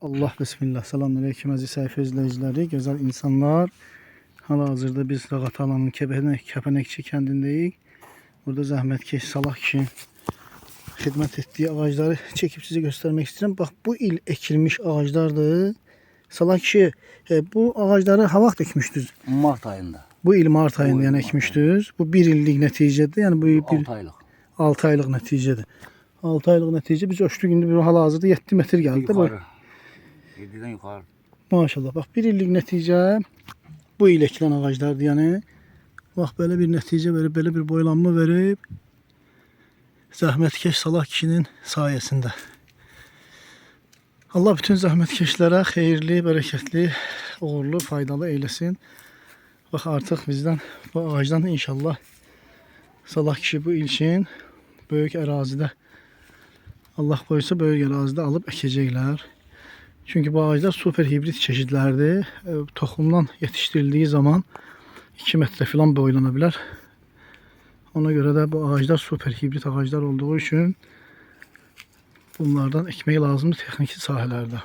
Allah bismillah. Selamünaleyküm aziz sayfa izleyicileri, güzel insanlar. Hal-hazırda biz Dağatalanın Kepenekçi kəndiндəyik. Burada zəhmətkeş Salah kişinin xidmət etdiyi ağacları çekip size göstermek istedim. Bak, bu il ekilmiş ağaçlardır. Salah kişi bu ağaçları ha vaxt ekmişdiniz? Mart ayında. Bu il Mart ayında yani ekmişdiniz. Bu bir illik nəticədir. Yəni bu 6 aylıq. 6 aylıq nəticədir. 6 aylıq nəticə biz ölçdük, indi bir hal-hazırda 7 metr gəldi. Yuxarı. 7'den yuxarı. Maşallah. Bak, bir illik nəticə bu il ekilən ağaclardır. Yəni bax, belə bir nəticə verib, belə bir boylanma verib. Zəhmətkeş Salah kişinin sayəsində. Allah bütün zəhmətkeşlərə xeyirli, bərəkətli, uğurlu, faydalı eyləsin. Bax, artıq bizdən bu ağacdan inşallah Salah kişi bu il için böyük ərazidə, Allah qoysa böyük ərazidə alıb əkəcəklər. Çünkü bu ağaçlar super hibrit çeşitlerdir. Tohumdan yetiştirildiği zaman 2 metre falan boylanabilir. Ona göre de bu ağaçlar super hibrit ağaçlar olduğu için bunlardan ekmeği lazımdır texniki sahilerde.